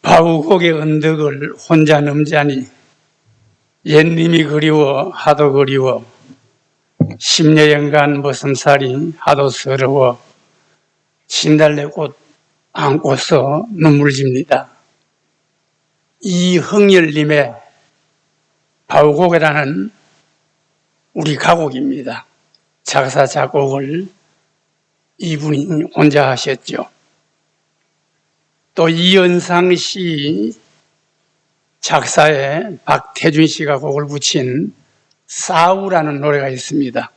바우곡의 언덕을 혼자 넘자니 옛님이 그리워 하도 그리워 10여년간 머슴살이 하도 서러워 진달래꽃 안고서 눈물 집니다. 이흥열님의 바우곡이라는 우리 가곡입니다. 작사 작곡을 이분이 혼자 하셨죠. 또 이연상 씨 작사에 박태준 씨가 곡을 붙인 싸우라는 노래가 있습니다.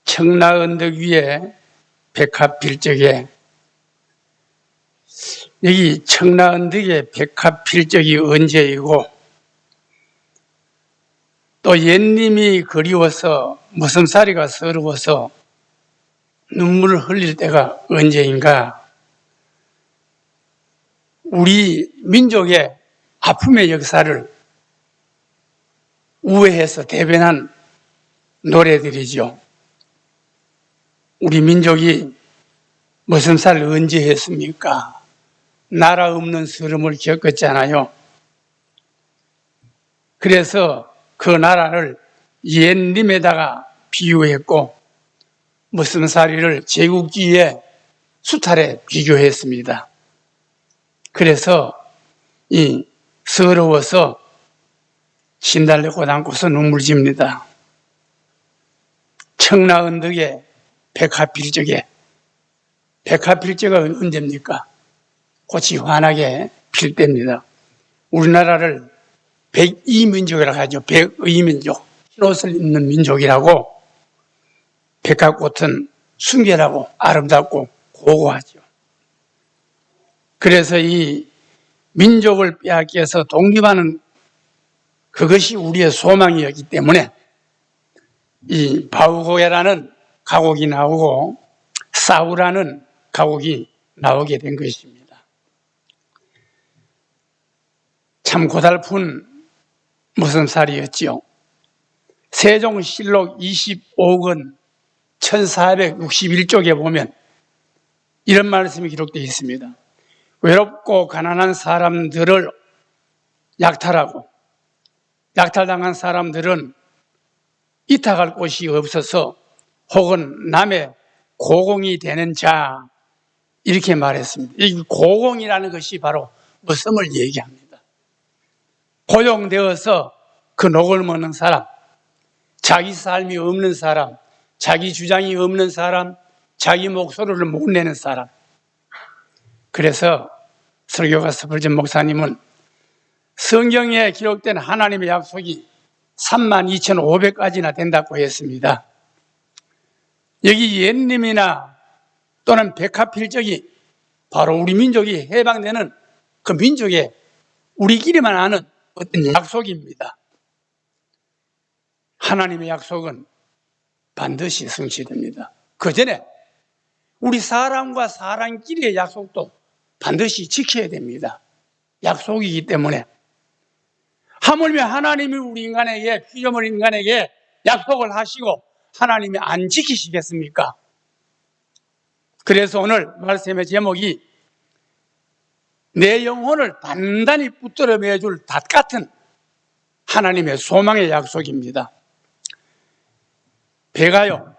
청라언덕 위에 백합필적에, 여기 청라언덕에 백합필적이 언제이고 또 옛님이 그리워서 머슴살이가 서러워서 눈물을 흘릴 때가 언제인가. 우리 민족의 아픔의 역사를 우회해서 대변한 노래들이죠. 우리 민족이 머슴살을 언제 했습니까? 나라 없는 서름을 겪었잖아요. 그래서 그 나라를 옛님에다가 비유했고 머슴살이를 제국주의의 수탈에 비교했습니다. 그래서 이 서러워서 진달래꽃 안고서 눈물 집니다. 청라언덕에 백합필적에, 백합필적가 언제입니까? 꽃이 환하게 필 때입니다. 우리나라를 백이민족이라고 하죠. 백의민족, 흰옷을 입는 민족이라고. 백합꽃은 순결하고 아름답고 고고하죠. 그래서 이 민족을 빼앗겨서 독립하는 그것이 우리의 소망이었기 때문에 이 바우곡이라는 가곡이 나오고 싸우라는 가곡이 나오게 된 것입니다. 참 고달픈 머슴살이였지요. 세종실록 25권 1461쪽에 보면 이런 말씀이 기록되어 있습니다. 외롭고 가난한 사람들을 약탈하고 약탈당한 사람들은 이탁할 곳이 없어서 혹은 남의 고공이 되는 자, 이렇게 말했습니다. 이 고공이라는 것이 바로 머슴을 얘기합니다. 고용되어서 그 녹을 먹는 사람, 자기 삶이 없는 사람, 자기 주장이 없는 사람, 자기 목소리를 못 내는 사람. 그래서 설교가 스펄전 목사님은 성경에 기록된 하나님의 약속이 32,500가지나 된다고 했습니다. 여기 옛님이나 또는 백합필적이 바로 우리 민족이 해방되는 그 민족의 우리끼리만 아는 어떤 약속입니다. 하나님의 약속은 반드시 성취됩니다. 그 전에 우리 사람과 사람끼리의 약속도 반드시 지켜야 됩니다. 약속이기 때문에. 하물며 하나님이 우리 인간에게, 피조물 인간에게 약속을 하시고 하나님이 안 지키시겠습니까? 그래서 오늘 말씀의 제목이 내 영혼을 단단히 붙들어 매줄 닷 같은 하나님의 소망의 약속입니다. 배가요,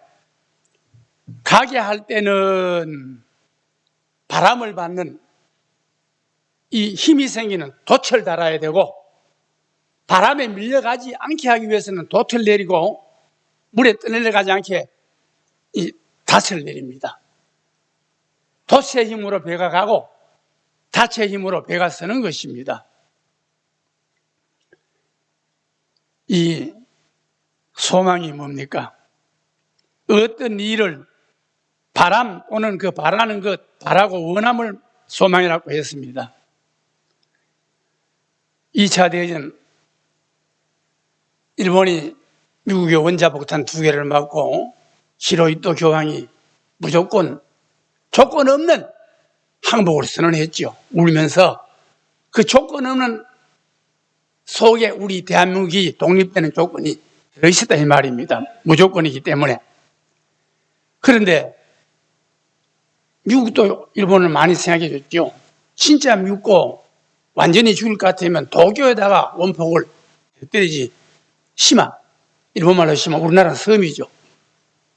가게 할 때는 바람을 받는 이 힘이 생기는 돛을 달아야 되고, 바람에 밀려가지 않게 하기 위해서는 돛을 내리고 물에 떠내려가지 않게 이 닻을 내립니다. 돛의 힘으로 배가 가고 닻의 힘으로 배가 서는 것입니다. 이 소망이 뭡니까? 어떤 일을 바람 또는 그 바라는 것, 바라고 원함을 소망이라고 했습니다. 2차 대전 일본이 미국의 원자폭탄 2개를 맞고 히로히토 교황이 무조건 조건 없는 항복을 선언했죠. 울면서 그 조건 없는 속에 우리 대한민국이 독립되는 조건이 들어있었다 이 말입니다. 무조건이기 때문에. 그런데 미국도 일본을 많이 생각해 줬죠. 진짜 믿고 완전히 죽을 것 같으면 도쿄에다가 원폭을 때리지. 시마, 일본말로 시마, 우리나라 섬이죠.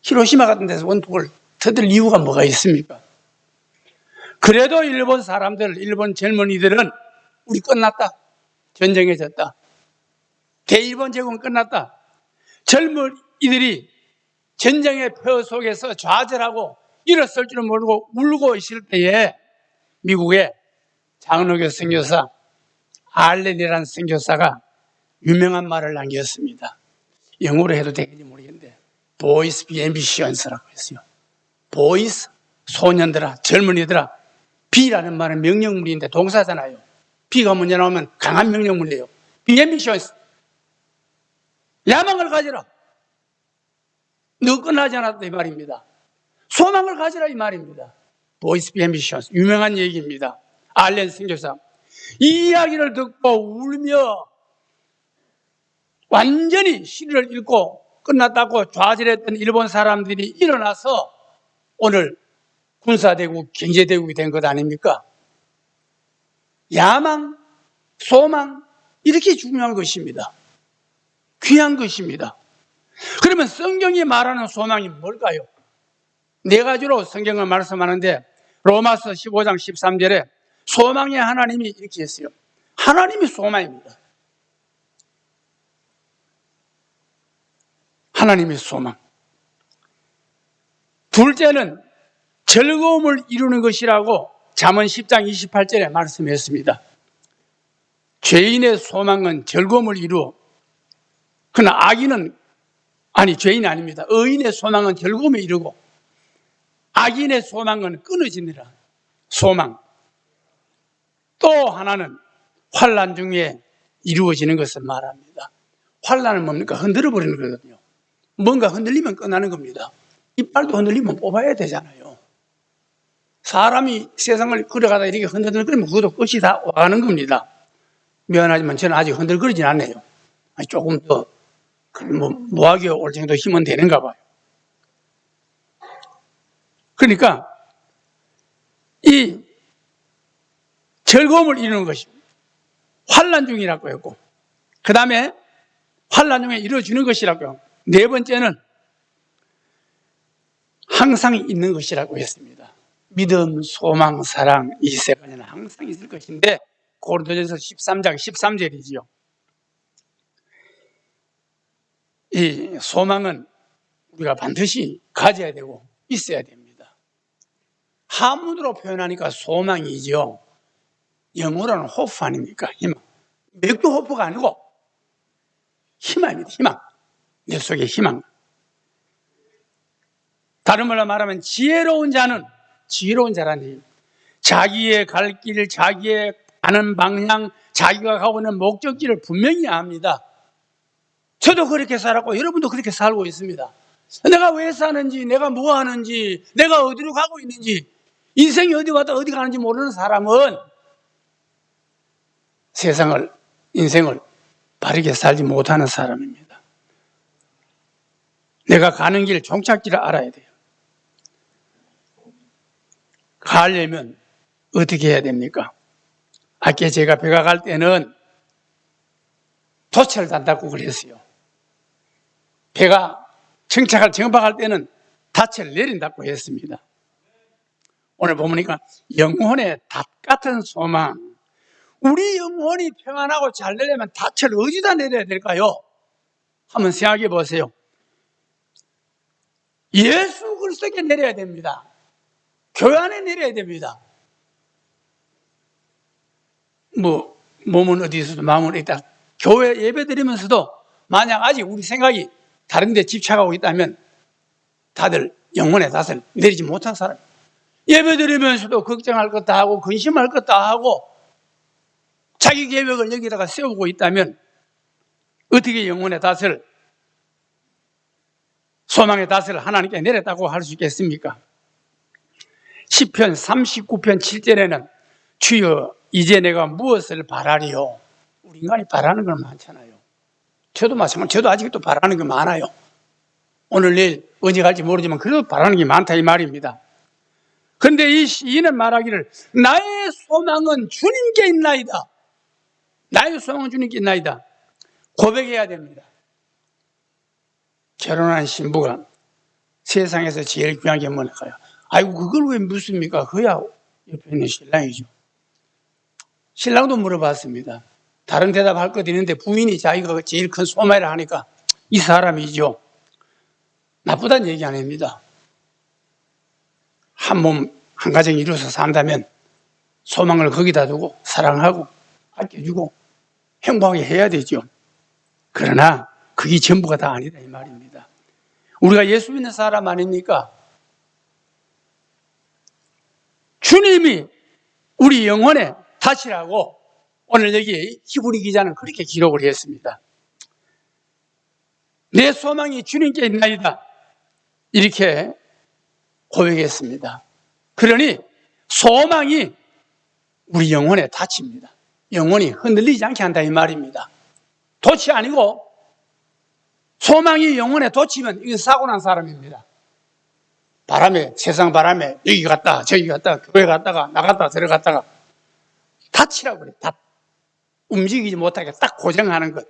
히로시마 같은 데서 원폭을 터뜨릴 이유가 뭐가 있습니까? 그래도 일본 사람들, 일본 젊은이들은 우리 끝났다. 전쟁에 졌다. 대일본 제국은 끝났다. 젊은이들이 전쟁의 표 속에서 좌절하고 일어설 줄은 모르고 울고 있을 때에 미국의 장로교 선교사 알렌이라는 선교사가 유명한 말을 남겼습니다. 영어로 해도 되는지 모르겠는데 Boys be ambitions라고 했어요. Boys, 소년들아, 젊은이들아. be라는 말은 명령문인데 동사잖아요. be가 먼저 나오면 강한 명령문이에요. Be ambitious. 야망을 가지라. 너 끝나지 않았다 이 말입니다. 소망을 가지라 이 말입니다. Boys be ambitious. 유명한 얘기입니다. 알렌 선교사. 이 이야기를 듣고 울며 완전히 시를 읽고 끝났다고 좌절했던 일본 사람들이 일어나서 오늘 군사대국, 경제대국이 된 것 아닙니까? 야망, 소망, 이렇게 중요한 것입니다. 귀한 것입니다. 그러면 성경이 말하는 소망이 뭘까요? 네 가지로 성경을 말씀하는데 로마서 15장 13절에 소망의 하나님이 이렇게 했어요. 하나님이 소망입니다. 하나님의 소망. 둘째는 즐거움을 이루는 것이라고 잠언 10장 28절에 말씀했습니다. 죄인의 소망은 즐거움을 이루어 그러나 죄인이 아닙니다. 의인의 소망은 즐거움을 이루고 악인의 소망은 끊어지느라 소망. 또 하나는 환난 중에 이루어지는 것을 말합니다. 환난은 뭡니까? 흔들어버리는 거거든요. 뭔가 흔들리면 끝나는 겁니다. 이빨도 흔들리면 뽑아야 되잖아요. 사람이 세상을 걸어가다 이렇게 흔들거리면 그것도 끝이 다 와가는 겁니다. 미안하지만 저는 아직 흔들거리진 않네요. 조금 더 무하게 올 정도 힘은 되는가 봐요. 그러니까 이 즐거움을 이루는 것이 환난 중이라고 했고, 그 다음에 환난 중에 이루어지는 것이라고 했고, 네 번째는 항상 있는 것이라고 했습니다. 믿음, 소망, 사랑, 이 세 가지는 항상 있을 것인데 고린도전서 13장 13절이지요. 이 소망은 우리가 반드시 가져야 되고 있어야 됩니다. 한문으로 표현하니까 소망이죠. 영어로는 호프 아닙니까? 희망. 맥주 호프가 아니고 희망입니다. 희망. 내 속에 희망. 다른 말로 말하면 지혜로운 자라는 얘기. 자기의 갈 길, 자기의 가는 방향, 자기가 가고 있는 목적지를 분명히 압니다. 저도 그렇게 살았고 여러분도 그렇게 살고 있습니다. 내가 왜 사는지, 내가 뭐 하는지, 내가 어디로 가고 있는지, 인생이 어디 왔다 어디 가는지 모르는 사람은 인생을 바르게 살지 못하는 사람입니다. 내가 가는 길, 종착지를 알아야 돼요. 가려면 어떻게 해야 됩니까? 아까 제가 배가 갈 때는 돛을 단다고 그랬어요. 배가 정박할 때는 닻을 내린다고 했습니다. 오늘 보니까 영혼의 닷 같은 소망. 우리 영혼이 평안하고 잘 내려면 닻을 어디다 내려야 될까요? 한번 생각해 보세요. 예수 그리스도께 내려야 됩니다. 교회 안에 내려야 됩니다. 몸은 어디 있어도 마음은 있다. 교회 예배 드리면서도 만약 아직 우리 생각이 다른 데 집착하고 있다면 다들 영혼의 닷을 내리지 못한 사람. 예배 드리면서도 걱정할 것 다 하고 근심할 것 다 하고 자기 계획을 여기다가 세우고 있다면 어떻게 영혼의 닷을, 소망의 닷을 하나님께 내렸다고 할 수 있겠습니까? 시편 39편 7절에는 주여 이제 내가 무엇을 바라리요? 우리 인간이 바라는 건 많잖아요. 저도 마찬가지로 저도 아직도 바라는 게 많아요. 오늘 내일 어디 갈지 모르지만 그래도 바라는 게 많다 이 말입니다. 그런데 이 시인은 말하기를 나의 소망은 주님께 있나이다. 나의 소망은 주님께 있나이다. 고백해야 됩니다. 결혼한 신부가 세상에서 제일 귀한 게 뭘까요? 아이고 그걸 왜 묻습니까? 그야 옆에 있는 신랑이죠. 신랑도 물어봤습니다. 다른 대답할 것 있는데 부인이 자기가 제일 큰 소망이라 하니까 이 사람이죠. 나쁘다는 얘기 아닙니다. 한 몸, 한 가정이 이루어서 산다면 소망을 거기다 두고 사랑하고 아껴주고 행복하게 해야 되죠. 그러나 그게 전부가 다 아니다 이 말입니다. 우리가 예수 믿는 사람 아닙니까? 주님이 우리 영혼의 탓이라고 오늘 여기 히브리 기자는 그렇게 기록을 했습니다. 내 소망이 주님께 있나이다. 이렇게 고백했습니다. 그러니 소망이 우리 영혼의 닻입니다. 영혼이 흔들리지 않게 한다 이 말입니다. 돛이 아니고 소망이 영혼에 돛이면 이건 사고 난 사람입니다. 바람에, 세상 바람에 여기 갔다 저기 갔다 교회 갔다가 나갔다 들어갔다가 닻이라고 그래. 닻. 움직이지 못하게 딱 고정하는 것.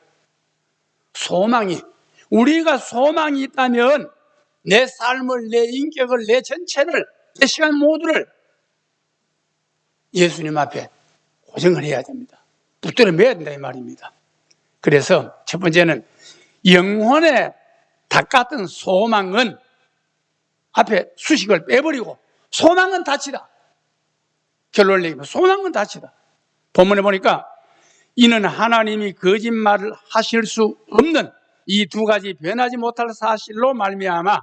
소망이, 우리가 소망이 있다면 내 삶을, 내 인격을, 내 전체를, 내 시간 모두를 예수님 앞에 고정을 해야 됩니다. 붙들어 매야 된다 이 말입니다. 그래서 첫 번째는 영혼의 닭 같은 소망은 앞에 수식을 빼버리고 소망은 닻이다. 결론을 내리면 소망은 닻이다. 본문에 보니까 이는 하나님이 거짓말을 하실 수 없는 이 두 가지 변하지 못할 사실로 말미암아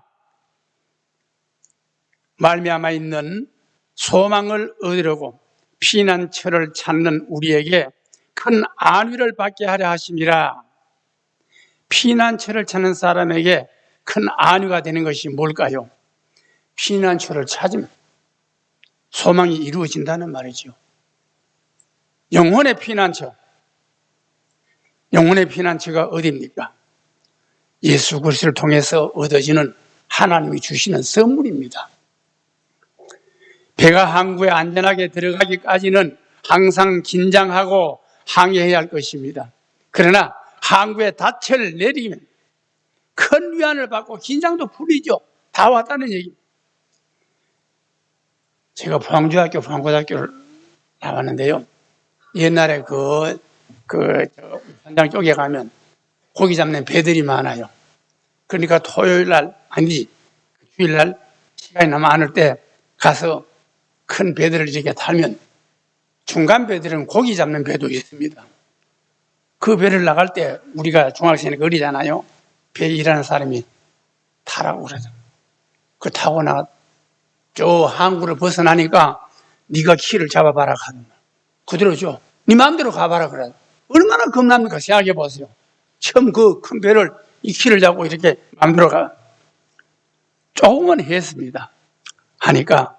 있는 소망을 얻으려고 피난처를 찾는 우리에게 큰 안위를 받게 하려 하심이라. 피난처를 찾는 사람에게 큰 안위가 되는 것이 뭘까요? 피난처를 찾으면 소망이 이루어진다는 말이죠. 영혼의 피난처. 영혼의 피난처가 어디입니까? 예수 그리스도를 통해서 얻어지는 하나님이 주시는 선물입니다. 배가 항구에 안전하게 들어가기까지는 항상 긴장하고 항해해야 할 것입니다. 그러나 항구에 닻을 내리면 큰 위안을 받고 긴장도 풀리죠. 다 왔다는 얘기입니다. 제가 포항중학교, 포항고등학교를 나왔는데요. 옛날에 현장 쪽에 가면 고기 잡는 배들이 많아요. 그러니까 토요일 날, 아니지, 주일 날 시간이 너무 많을 때 가서 큰 배들을 이렇게 타면 중간 배들은 고기 잡는 배도 있습니다. 그 배를 나갈 때 우리가 중학생이니까 어리잖아요. 배에 일하는 사람이 타라고 그러죠. 그 타고 저 항구를 벗어나니까 네가 키를 잡아봐라 하는 말. 그대로죠. 네 마음대로 가봐라 그래. 얼마나 겁납니까? 생각해 보세요. 처음 그 큰 배를 이 키를 잡고 이렇게 마음대로 가. 조금은 했습니다. 하니까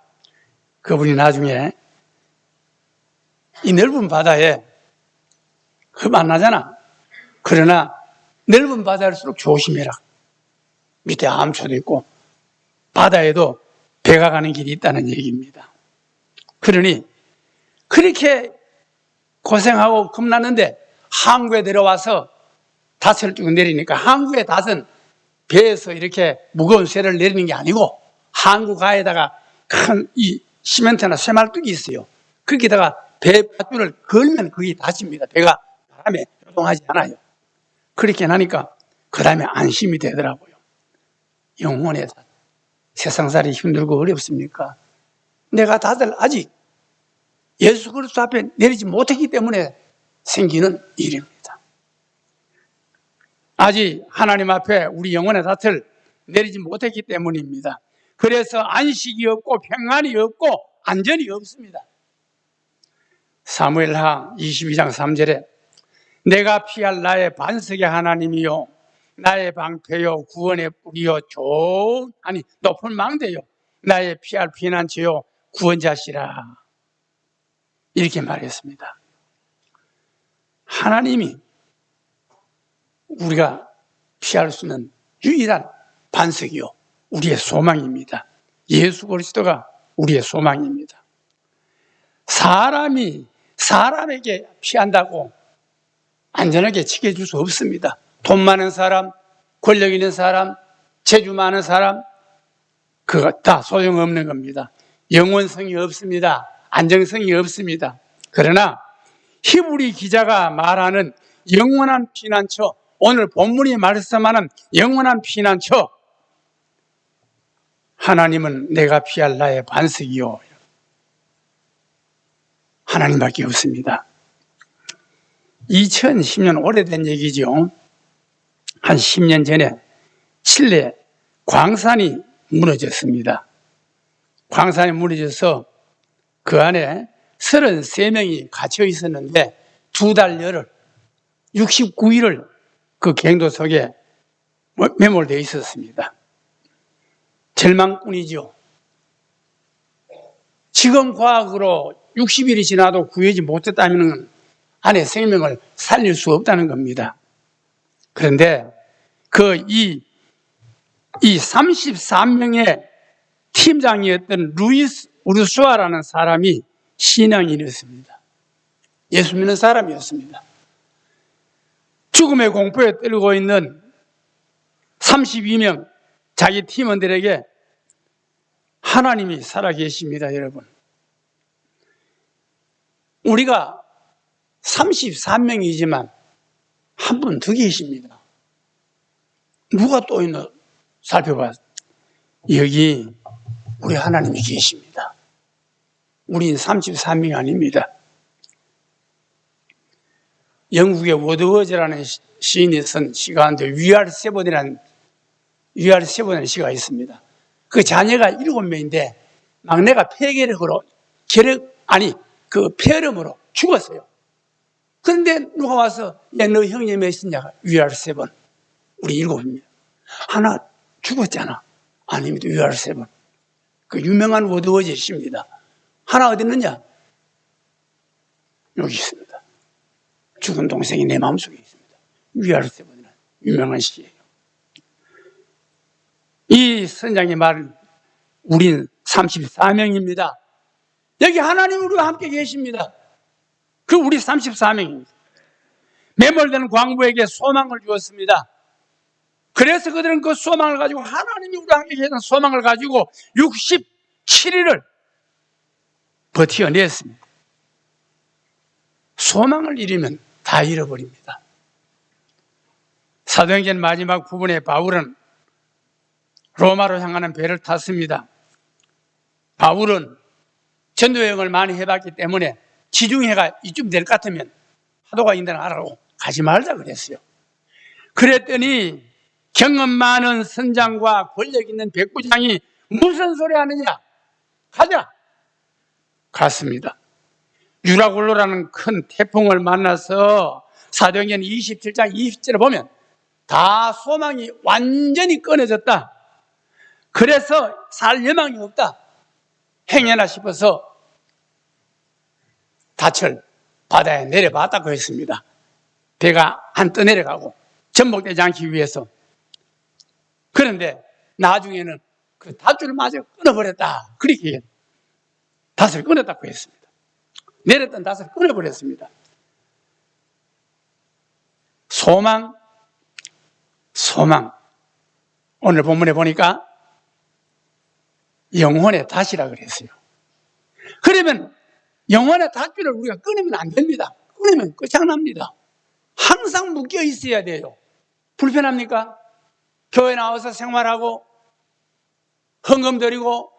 그분이 나중에 이 넓은 바다에 만나잖아. 그러나 넓은 바다일수록 조심해라. 밑에 암초도 있고 바다에도 배가 가는 길이 있다는 얘기입니다. 그러니 그렇게 고생하고 겁났는데 항구에 내려와서 닷을 쭉 내리니까 항구의 닷은 배에서 이렇게 무거운 쇠를 내리는 게 아니고 항구 가에다가 큰 이 시멘트나 쇠말뚝이 있어요. 거기다가 배 밧줄을 걸면 그게 닫힙니다. 배가 바람에 요동하지 않아요. 그렇게 하니까 그 다음에 안심이 되더라고요. 영혼의 닷. 세상살이 힘들고 어렵습니까? 내가 다들 아직 예수 그리스도 앞에 내리지 못했기 때문에 생기는 일입니다. 아직 하나님 앞에 우리 영혼의 닷을 내리지 못했기 때문입니다. 그래서 안식이 없고 평안이 없고 안전이 없습니다. 사무엘하 22장 3절에 내가 피할 나의 반석의 하나님이요 나의 방패요 구원의 뿌리요 높은 망대요 나의 피할 피난처요 구원자시라 이렇게 말했습니다. 하나님이 우리가 피할 수 있는 유일한 반석이요 우리의 소망입니다. 예수 그리스도가 우리의 소망입니다. 사람이 사람에게 피한다고 안전하게 지켜줄 수 없습니다. 돈 많은 사람, 권력 있는 사람, 재주 많은 사람, 그거 다 소용없는 겁니다. 영원성이 없습니다. 안정성이 없습니다. 그러나 히브리 기자가 말하는 영원한 피난처, 오늘 본문이 말씀하는 영원한 피난처, 하나님은 내가 피할 나의 반석이요, 하나님밖에 없습니다. 2010년 오래된 얘기죠. 한 10년 전에 칠레 광산이 무너졌습니다. 광산이 무너져서 그 안에 33명이 갇혀 있었는데 2달 열흘 69일을 그 갱도 속에 매몰되어 있었습니다. 절망뿐이죠. 지금 과학으로 60일이 지나도 구하지 못했다면 안에 생명을 살릴 수 없다는 겁니다. 그런데 이 33명의 팀장이었던 루이스 우르수아라는 사람이 신앙인이었습니다. 예수 믿는 사람이었습니다. 죽음의 공포에 떨고 있는 32명 자기 팀원들에게 하나님이 살아계십니다, 여러분. 우리가 33명이지만 한 분 더 계십니다. 누가 또 있나 살펴봐. 여기 우리 하나님이 계십니다. 우린 33명이 아닙니다. 영국의 워드워즈라는 시인이 쓴 시가 한데 위아르7이라는 시가 있습니다. 그 자녀가 7명인데 막내가 폐결핵으로 폐렴으로 죽었어요. 그런데 누가 와서 너 형님 몇이냐? 위아르7. 우리 7입니다. 하나 죽었잖아. 아닙니다. 위아르7. 그 유명한 워드워즈 시입니다. 하나 어디 있느냐? 여기 있습니다. 죽은 동생이 내 마음속에 있습니다. 위아르7이라는 유명한 시예요. 이 선장의 말은 우린 34명입니다. 여기 하나님 우리와 함께 계십니다. 그 우리 34명입니다. 매몰되는 광부에게 소망을 주었습니다. 그래서 그들은 그 소망을 가지고 하나님이 우리와 함께 계시는 소망을 가지고 67일을 버텨냈습니다. 소망을 잃으면 다 잃어버립니다. 사도행전 마지막 부분에 바울은 로마로 향하는 배를 탔습니다. 바울은 전도여행을 많이 해봤기 때문에 지중해가 이쯤 될 것 같으면 파도가 있다는 알아고 가지 말자 그랬어요. 그랬더니 경험 많은 선장과 권력 있는 백부장이 무슨 소리 하느냐? 가자! 갔습니다. 유라굴로라는 큰 태풍을 만나서 사도행전 27장 20절에 보면 다 소망이 완전히 끊어졌다. 그래서 살 여망이 없다. 행여나 싶어서 닻을 바다에 내려봤다고 했습니다. 배가 안 떠내려가고 전복되지 않기 위해서. 그런데 나중에는 그 밧줄을 마저 끊어버렸다. 그렇게 닷을 끊었다고 했습니다. 내렸던 닷을 끊어버렸습니다. 소망. 오늘 본문에 보니까 영혼의 닷이라 그랬어요. 그러면 영혼의 닷줄을 우리가 끊으면 안 됩니다. 끊으면 끝장납니다. 항상 묶여 있어야 돼요. 불편합니까? 교회 나와서 생활하고 헌금 드리고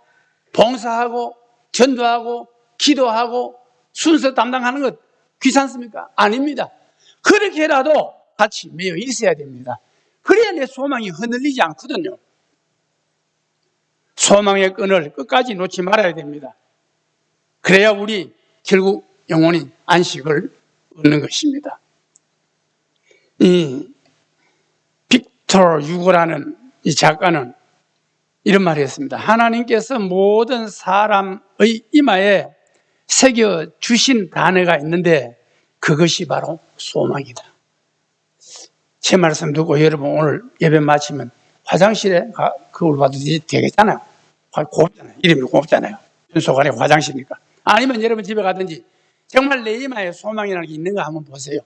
봉사하고 전도하고 기도하고 순서 담당하는 것 귀찮습니까? 아닙니다. 그렇게 해라도 같이 매여 있어야 됩니다. 그래야 내 소망이 흔들리지 않거든요. 소망의 끈을 끝까지 놓지 말아야 됩니다. 그래야 우리 결국 영원히 안식을 얻는 것입니다. 이 빅터 유고라는 이 작가는 이런 말을 했습니다. 하나님께서 모든 사람의 이마에 새겨주신 단어가 있는데 그것이 바로 소망이다. 제 말씀 듣고 여러분 오늘 예배 마치면 화장실에 거울 봐도 되겠잖아요. 곱잖아요. 이름이 곱잖아요. 순소간에 화장실이니까. 아니면 여러분 집에 가든지 정말 내 이마에 소망이라는 게 있는가 한번 보세요.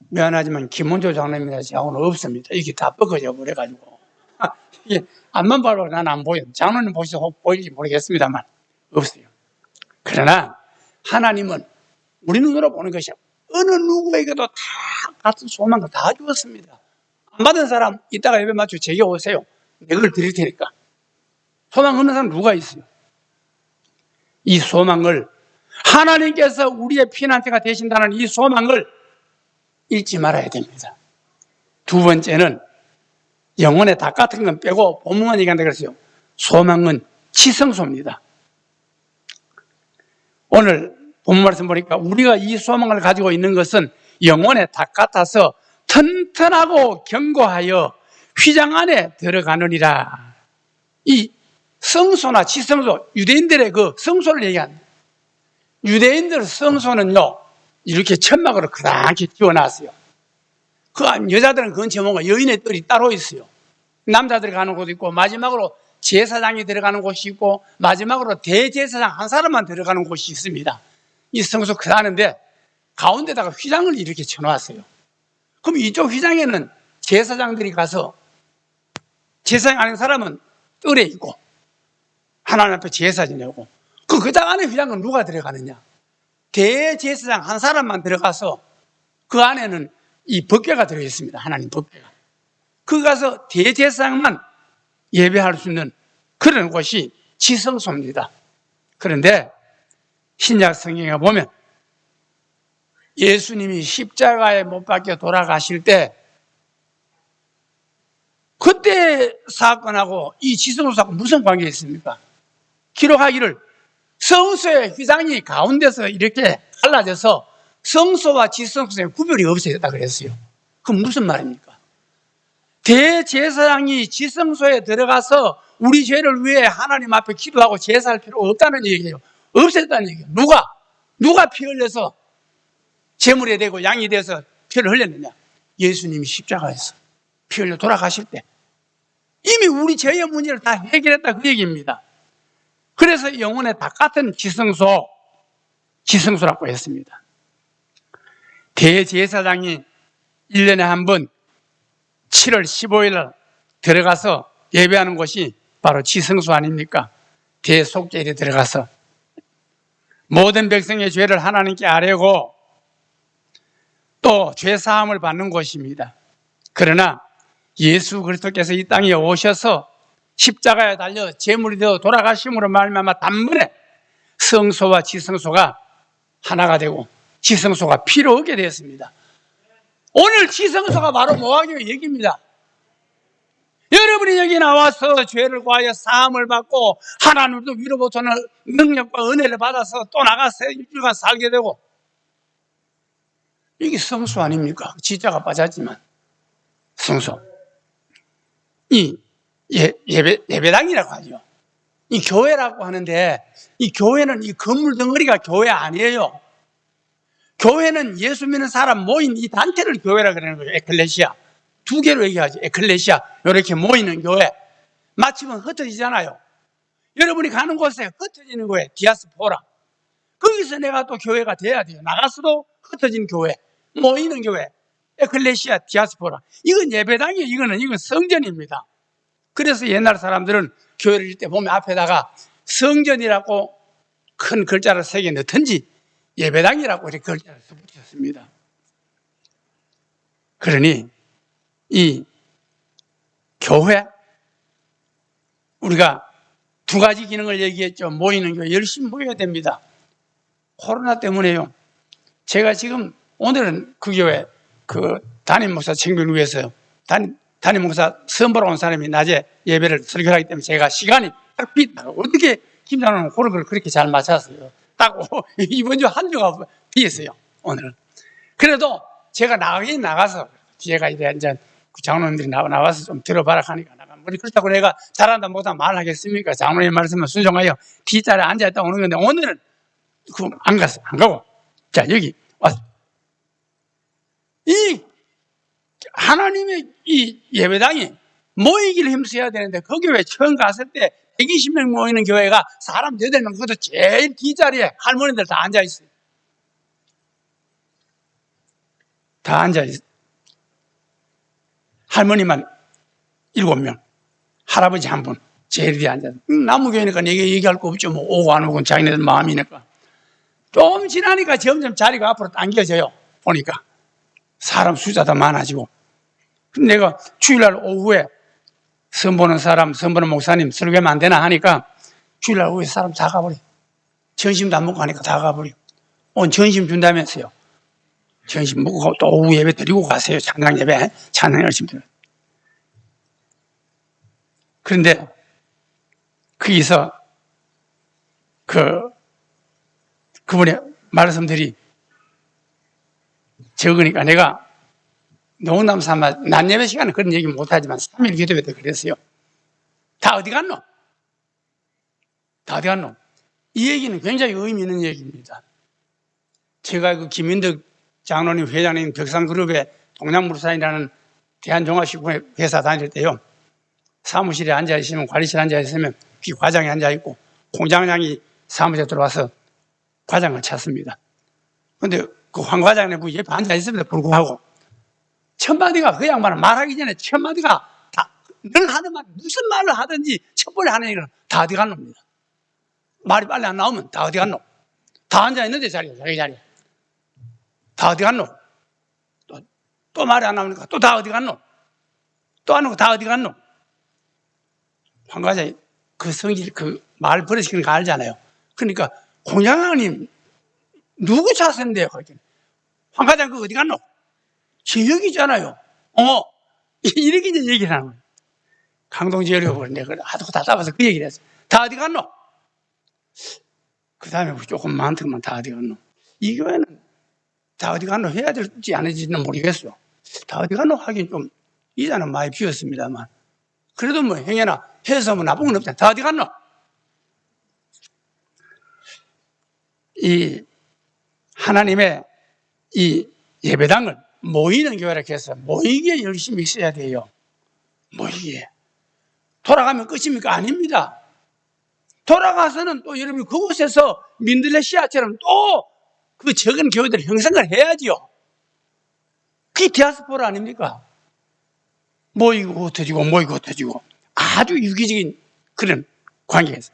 미안하지만 김원조 장로님이나 저하고는 없습니다. 이게 다 뻗어져 버려가지고. 이게 앞만 봐도 난 안 보여. 장로님 보시서 보일지 모르겠습니다만 없어요. 그러나 하나님은 우리 눈으로 보는 것이 어느 누구에게도 다 같은 소망을 다 주었습니다. 안 받은 사람 이따가 예배 마치고 제게 오세요. 내 걸 드릴 테니까. 소망 없는 사람 누가 있어요? 이 소망을 하나님께서 우리의 피난처가 되신다는 이 소망을 잊지 말아야 됩니다. 두 번째는 영혼의 닭 같은 건 빼고 본문만 얘기한다 그랬어요. 소망은 지성소입니다. 오늘 본문 말씀 보니까 우리가 이 소망을 가지고 있는 것은 영혼의 닭 같아서 튼튼하고 견고하여 휘장 안에 들어가느니라. 이 성소나 지성소, 유대인들의 그 성소를 얘기합니다. 유대인들 성소는요, 이렇게 천막으로 크게 띄워놨어요. 그 여자들은 그건 제목은 여인의 뜰이 따로 있어요. 남자들이 가는 곳도 있고, 마지막으로 제사장이 들어가는 곳이 있고, 마지막으로 대제사장 한 사람만 들어가는 곳이 있습니다. 이 성소 크다는데 가운데다가 휘장을 이렇게 쳐놓았어요. 그럼 이쪽 휘장에는 제사장들이 가서, 제사장 아닌 사람은 뜰에 있고 하나님 앞에 제사 지내고, 그 안에 휘장은 누가 들어가느냐? 대제사장 한 사람만 들어가서 그 안에는 이 법궤가 들어있습니다. 하나님 법궤가. 그 가서 대제사장만 예배할 수 있는 그런 곳이 지성소입니다. 그런데 신약 성경에 보면 예수님이 십자가에 못 박혀 돌아가실 때 그때 사건하고 이 지성소하고 무슨 관계가 있습니까? 기록하기를 성소의 휘장이 가운데서 이렇게 갈라져서 성소와 지성소의 구별이 없어졌다 그랬어요. 그건 무슨 말입니까? 대제사장이 지성소에 들어가서 우리 죄를 위해 하나님 앞에 기도하고 제사할 필요 없다는 얘기예요. 없었다는 얘기예요. 누가 피 흘려서 제물이 되고 양이 돼서 피를 흘렸느냐? 예수님이 십자가에서 피 흘려 돌아가실 때 이미 우리 죄의 문제를 다 해결했다 그 얘기입니다. 그래서 영혼의 닭 같은 지성소라고 했습니다. 대제사장이 1년에 한 번 7월 15일 들어가서 예배하는 곳이 바로 지성소 아닙니까? 대속죄일에 들어가서 모든 백성의 죄를 하나님께 아뢰고 또 죄사함을 받는 곳입니다. 그러나 예수 그리스도께서 이 땅에 오셔서 십자가에 달려 제물이 되어 돌아가심으로 말미암아 단번에 성소와 지성소가 하나가 되고 지성소가 필요 없게 되었습니다. 오늘 지성소가 바로 모하기의 얘기입니다. 여러분이 여기 나와서 죄를 구하여 사함을 받고 하나님도 위로부터는 능력과 은혜를 받아서 또 나가서 일주일간 살게 되고, 이게 성소 아닙니까? 지자가 빠졌지만 성소. 이 예배당이라고 하죠. 이 교회라고 하는데 이 교회는 이 건물 덩어리가 교회 아니에요. 교회는 예수 믿는 사람 모인 이 단체를 교회라 그러는 거예요. 에클레시아. 두 개로 얘기하죠. 에클레시아. 이렇게 모이는 교회. 마치면 흩어지잖아요. 여러분이 가는 곳에 흩어지는 거예요. 디아스포라. 거기서 내가 또 교회가 돼야 돼요. 나가서도 흩어진 교회, 모이는 교회. 에클레시아, 디아스포라. 이건 예배당이에요. 이건 성전입니다. 그래서 옛날 사람들은 교회를 일 때 보면 앞에다가 성전이라고 큰 글자를 새겨 넣든지 예배당이라고 이렇게 글자를 써붙였습니다. 그러니 이 교회, 우리가 두 가지 기능을 얘기했죠. 모이는 교회, 열심히 모여야 됩니다. 코로나 때문에요. 제가 지금 오늘은 그 교회 그 담임 목사 챙기를 위해서 담임 목사 선보러 온 사람이 낮에 예배를 설교하기 때문에 제가 시간이 딱 어떻게 김장로는 그걸 그렇게 잘 맞췄어요. 딱 이번 주 한 주가 비었어요. 오늘은. 그래도 제가 나가서 뒤에가 이제 장로님들이 나와서 좀 들어봐라 하니까 나가면 그렇다고 내가 잘한다 못한다 말하겠습니까? 장로님 말씀은 순종하여 D자리에 앉아있다 오는 건데 오늘은 안 가고 자 여기 와서 이 하나님의 이 예배당이 모이기를 힘써야 되는데 거기 왜 처음 갔을 때 120명 모이는 교회가 사람 8명, 그것도 제일 뒷자리에 할머니들 다 앉아있어요. 다 앉아있어요. 할머니만 7명, 할아버지 한 분, 제일 뒤에 앉아서. 남무교회니까 내게 얘기할 거 없죠. 뭐 오고 안 오고 자기네들 마음이니까. 좀 지나니까 점점 자리가 앞으로 당겨져요. 보니까 사람 숫자도 많아지고. 근데 내가 주일날 오후에 선보는 사람, 선보는 목사님 설교하면 안 되나 하니까 주일날 오후에 사람 다 가버려. 점심도 안 먹고 하니까 다 가버려. 오늘 점심 준다면서요. 점심 먹고 또 오후 예배 드리고 가세요. 찬양 예배, 찬양 열심히 드려요. 그런데 거기서 그분의 말씀들이 적으니까 내가 농담 삼아 낮 예배 시간에 그런 얘기 못하지만 3일 기도회 때 그랬어요. 다 어디 갔노? 다 어디 갔노? 이 얘기는 굉장히 의미 있는 얘기입니다. 제가 그 김인덕 장로님 회장님 벽상그룹의 동양물산이라는 대한종합식품의 회사 다닐 때요. 사무실에 앉아있으면 관리실에 앉아있으면 과장이 앉아있고 공장장이 사무실에 들어와서 과장을 찾습니다. 그런데 그 황 과장님 그 옆에 앉아있음에도 불구하고 첫마디가 그 양반은 말하기 전에 첫마디가 다 늘 하는 말 무슨 말을 하든지 첫 번에 하는 얘기는 다 어디 갔노입니다. 말이 빨리 안 나오면 다 어디 갔노? 다 앉아있는데 자기 자리에 다 어디 갔노? 또 말이 안 나오니까 또 다 어디 갔노? 또 안 오고 다 어디 갔노? 황 과장이 그 성질, 그 말 버릇시키는 거 알잖아요. 그러니까 공장장님 누구 차선인데요? 황 과장 그 어디 갔노? 제 여기잖아요. 이렇게 이제 얘기를 하는 거예요. 강동지열이고 내가 하도 답답해서 그 얘기를 했어요. 다 어디 갔노? 그 다음에 조금 많더만 다 어디 갔노? 이 교회는 다 어디 갔노 해야 될지 안 해질지는 모르겠어요. 다 어디 갔노 하긴 좀 이자는 많이 비었습니다만 그래도 뭐 행여나 해서 뭐 나쁜 건 없잖아. 다 어디 갔노? 이 하나님의 이 예배당을 모이는 교회라고 해서 모이기에 열심히 있어야 돼요. 모이기에. 돌아가면 끝입니까? 아닙니다. 돌아가서는 또 여러분이 그곳에서 민들레시아처럼 또 그 적은 교회들 형성을 해야지요. 그게 디아스포라 아닙니까? 모이고 흩어지고 모이고 흩어지고 아주 유기적인 그런 관계에서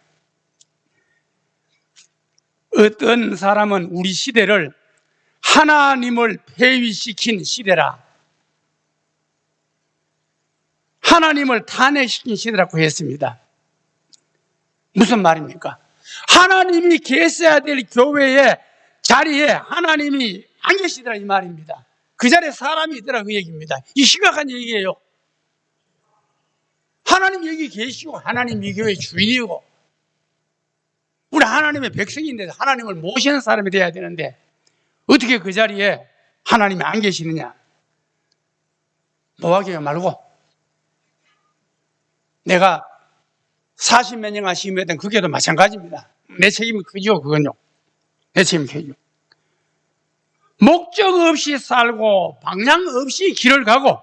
어떤 사람은 우리 시대를 하나님을 폐위시킨 시대라, 하나님을 탄핵시킨 시대라고 했습니다. 무슨 말입니까? 하나님이 계셔야 될 교회의 자리에 하나님이 안 계시더라 이 말입니다. 그 자리에 사람이 있더라 그 얘기입니다. 이 심각한 얘기예요. 하나님 여기 계시고 하나님 이 교회의 주인이고 우리 하나님의 백성인데 하나님을 모시는 사람이 돼야 되는데 어떻게 그 자리에 하나님이 안 계시느냐? 노아교회 말고 내가 40몇 년간 심했던 그 교회도 마찬가지입니다. 내 책임이 크죠. 그건요. 내 책임이 크죠. 목적 없이 살고 방향 없이 길을 가고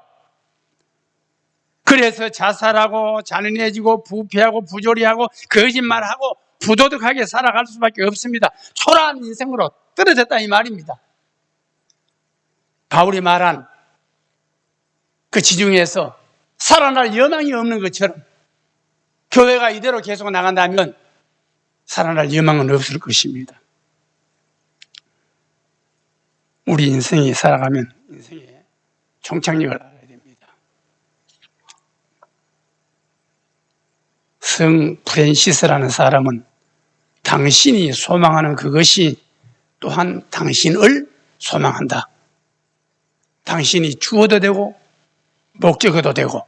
그래서 자살하고 잔인해지고 부패하고 부조리하고 거짓말하고 부도덕하게 살아갈 수밖에 없습니다. 초라한 인생으로 떨어졌다 이 말입니다. 바울이 말한 그 지중해에서 살아날 여망이 없는 것처럼 교회가 이대로 계속 나간다면 살아날 여망은 없을 것입니다. 우리 인생이 살아가면 인생의 종착역을 알아야 됩니다. 성 프랜시스라는 사람은 당신이 소망하는 그것이 또한 당신을 소망한다. 당신이 주어도 되고 목적어도 되고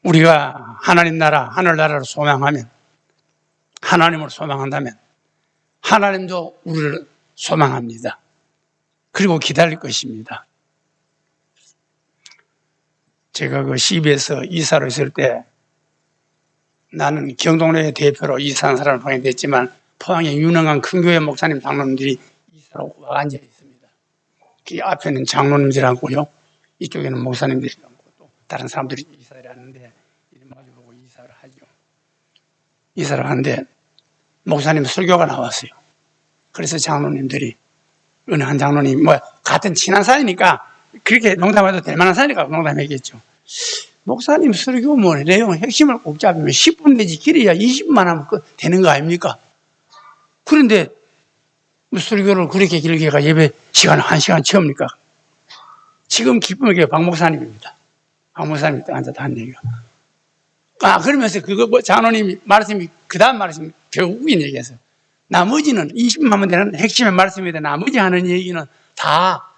우리가 하나님 나라, 하늘나라를 소망하면 하나님을 소망한다면 하나님도 우리를 소망합니다. 그리고 기다릴 것입니다. 제가 그 CBS 이사로 있을 때 나는 경동로의 대표로 이사한 사람을 보내됐지만 포항에 유능한 큰 교회 목사님 장로님들이 이사로 와 앉아 있습니다. 그 앞에는 장로님들이 앉고요. 이쪽에는 목사님들이 앉고 또 다른 사람들이 이사를 하는데 마주보고 이사를 하죠. 이사를 하는데 목사님 설교가 나왔어요. 그래서 장로님들이 어느 한 장로님 같은 친한 사이니까 그렇게 농담해도 될 만한 사이니까 농담했겠죠. 목사님 설교 내용 핵심을 꼭 잡으면 10분 내지 길어야 20분 하면 되는 거 아닙니까? 그런데 설교를 그렇게 길게 해가 예배 시간 1시간 채웁니까? 지금 기쁨의 교회 박 목사님입니다. 박 목사님이 앉아서 한 얘기가. 그러면서 장로님이 말씀이 그 다음 말씀이 결국인 얘기했어요. 나머지는 20분 하면 되는 핵심의 말씀인데 나머지 하는 얘기는 다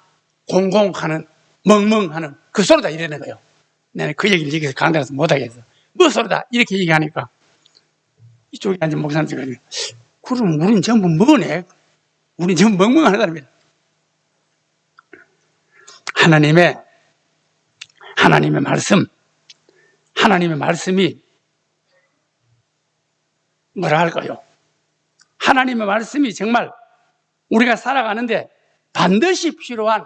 공공하는 멍멍하는 그 소리다 이러는 거예요. 내가 그 얘기를 여기서 강단에서 못하겠어. 뭐 소리다 이렇게 얘기하니까 이쪽에 앉은 목사님들이 그럼 우린 전부 뭐네? 우린 전부 멍멍하는 사람이야. 하나님의 말씀이 뭐라 할까요? 하나님의 말씀이 정말 우리가 살아가는데 반드시 필요한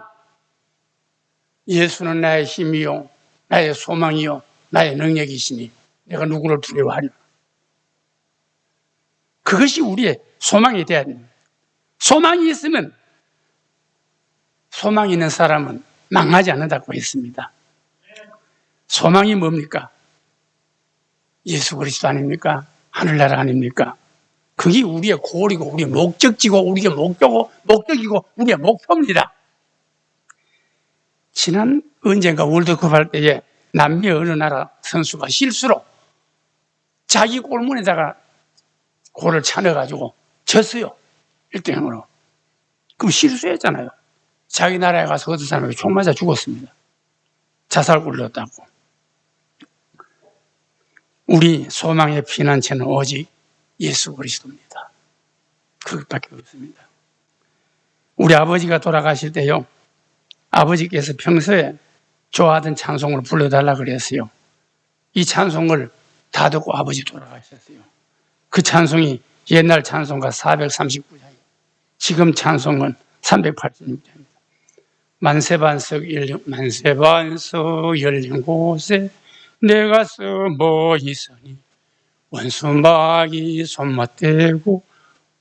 예수는 나의 힘이요 나의 소망이요 나의 능력이시니 내가 누구를 두려워하리라. 그것이 우리의 소망이 되어야 됩니다. 소망이 있으면 소망이 있는 사람은 망하지 않는다고 했습니다. 소망이 뭡니까? 예수 그리스도 아닙니까? 하늘나라 아닙니까? 그게 우리의 고리고 우리의 목적지고 우리의 목적이고 우리의 목표입니다. 지난 언젠가 월드컵 할 때에 남미 어느 나라 선수가 실수로 자기 골문에다가 골을 차넣어가지고 졌어요. 1대0으로. 그럼 실수했잖아요. 자기 나라에 가서 어떤 사람에게 총 맞아 죽었습니다. 자살골 넣었다고. 우리 소망의 피난처는 오직 예수 그리스도입니다. 그것밖에 없습니다. 우리 아버지가 돌아가실 때요, 아버지께서 평소에 좋아하던 찬송을 불러달라고 그랬어요. 이 찬송을 다 듣고 아버지 돌아가셨어요. 그 찬송이 옛날 찬송가 439장이에요. 지금 찬송은 386장입니다. 만세반석 열린 곳에 내가 숨어 있으니 원수마귀 손맛대고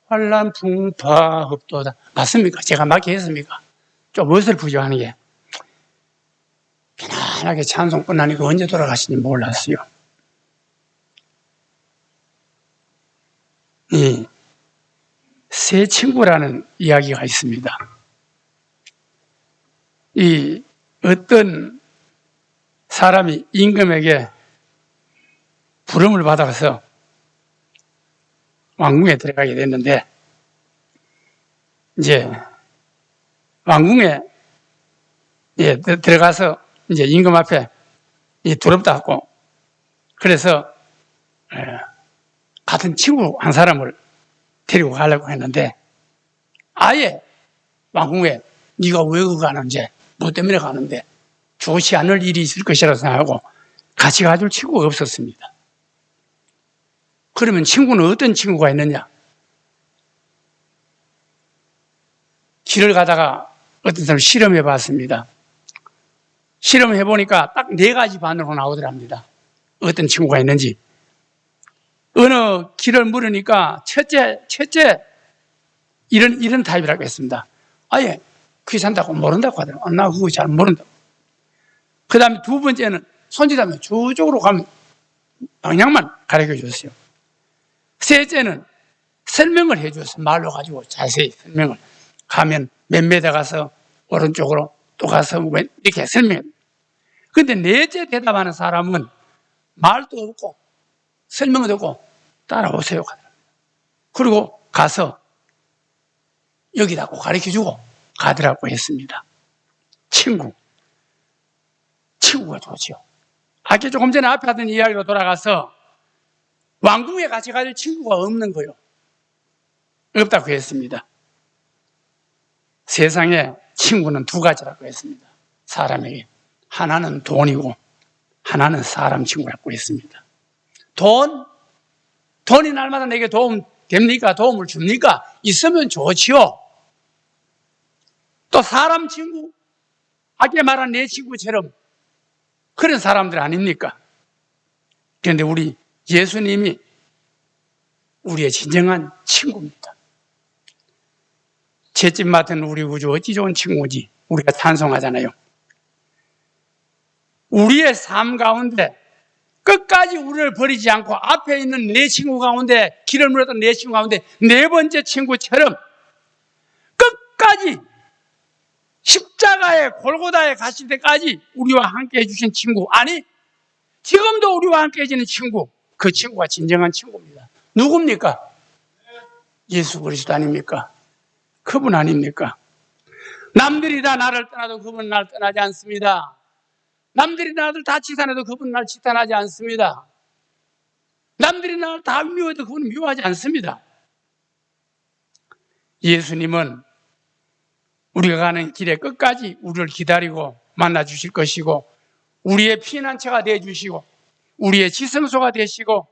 환난 풍파 없도다. 맞습니까? 제가 맞게 했습니까? 좀 어설프죠 하는 게. 편안하게 찬송 끝나니까 언제 돌아가시는지 몰랐어요. 이 새 친구라는 이야기가 있습니다. 이 어떤 사람이 임금에게 부름을 받아서 왕궁에 들어가게 됐는데, 이제 왕궁에 들어가서 이제 임금 앞에 두렵다 하고, 그래서 같은 친구 한 사람을 데리고 가려고 했는데, 아예 왕궁에 네가 왜 그거 가는지, 뭐 때문에 가는데 좋지 않을 일이 있을 것이라고 생각하고 같이 가줄 친구가 없었습니다. 그러면 친구는 어떤 친구가 있느냐? 길을 가다가 어떤 사람 실험해 봤습니다. 실험해 보니까 딱 4가지 반응으로 나오더랍니다. 어떤 친구가 있는지. 어느 길을 물으니까 첫째 이런 타입이라고 했습니다. 아예 귀찮다고 모른다고 하더라고요. 나 그거 잘 모른다고. 그 다음에 2번째는 손짓하면 저쪽으로 가면 방향만 가르쳐 줬어요. 셋째는 설명을 해 줬어요. 말로 가지고 자세히 설명을. 가면 몇 메다 가서 오른쪽으로 또 가서 이렇게 설명해요. 근데 넷째 대답하는 사람은 말도 없고 설명도 없고 따라오세요 하더라고요. 그리고 가서 여기다고 가르쳐 주고 가더라고 했습니다. 친구가 좋죠. 아까 조금 전에 앞에 하던 이야기로 돌아가서 왕궁에 같이 갈 친구가 없는 거예요. 없다고 했습니다. 세상에 친구는 2가지라고 했습니다. 사람에게. 하나는 돈이고 하나는 사람 친구라고 했습니다. 돈이 날마다 내게 도움 됩니까? 도움을 줍니까? 있으면 좋지요. 또 사람 친구, 아까 말한 내 친구처럼 그런 사람들 아닙니까? 그런데 우리 예수님이 우리의 진정한 친구입니다. 잿집 맡은 우리 구주 어찌 좋은 친구지 우리가 찬송하잖아요. 우리의 삶 가운데 끝까지 우리를 버리지 않고 앞에 있는 내 친구 가운데, 길을 물었던 내 친구 가운데 네 번째 친구처럼 끝까지 십자가의 골고다에 가실 때까지 우리와 함께 해주신 친구, 아니 지금도 우리와 함께 해주는 친구, 그 친구가 진정한 친구입니다. 누굽니까? 예수 그리스도 아닙니까? 그분 아닙니까? 남들이 다 나를 떠나도 그분은 나를 떠나지 않습니다. 남들이 나를 다 치산해도 그분은 나를 치산하지 않습니다. 남들이 나를 다 미워해도 그분은 미워하지 않습니다. 예수님은 우리가 가는 길의 끝까지 우리를 기다리고 만나주실 것이고, 우리의 피난처가 되어주시고, 우리의 지성소가 되시고,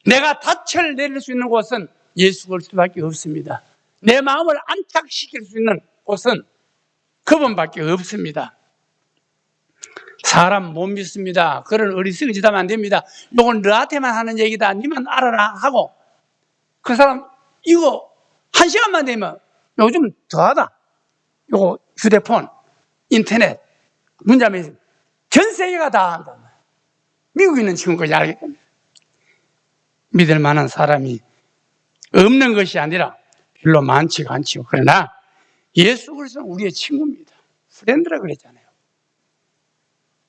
내가 닻을 내릴 수 있는 곳은 예수 그리스도밖에 없습니다. 내 마음을 안착시킬 수 있는 곳은 그분밖에 없습니다. 사람 못 믿습니다. 그런 어리석은 짓 하면 안 됩니다. 이건 너한테만 하는 얘기다, 니만 알아라 하고, 그 사람 이거 1시간만 되면 요즘 더하다, 요거 휴대폰, 인터넷, 문자메시지 전 세계가 다 한단 말이에요. 미국에 있는 친구까지 알기 때문에. 믿을 만한 사람이 없는 것이 아니라 별로 많지가 않지요. 그러나 예수 그리스도는 우리의 친구입니다. 프렌드라 그랬잖아요.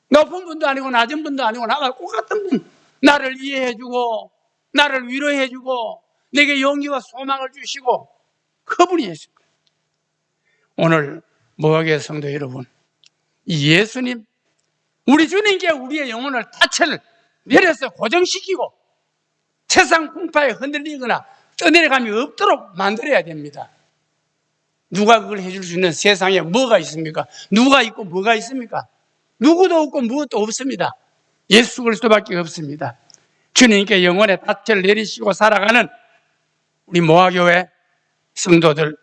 높은 분도 아니고 낮은 분도 아니고 나와 똑같은 분, 나를 이해해주고 나를 위로해주고 내게 용기와 소망을 주시고, 그분이 예수입니다. 오늘 모하게 성도 여러분, 이 예수님, 우리 주님께 우리의 영혼을 닻을 내려서 고정시키고 세상 풍파에 흔들리거나 떠내려감이 없도록 만들어야 됩니다. 누가 그걸 해줄 수 있는 세상에 뭐가 있습니까? 누가 있고 뭐가 있습니까? 누구도 없고 무엇도 없습니다. 예수 그리스도밖에 없습니다. 주님께 영혼의 닻을 내리시고 살아가는 우리 모아교회 성도들,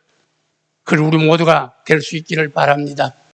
그리고 우리 모두가 될 수 있기를 바랍니다.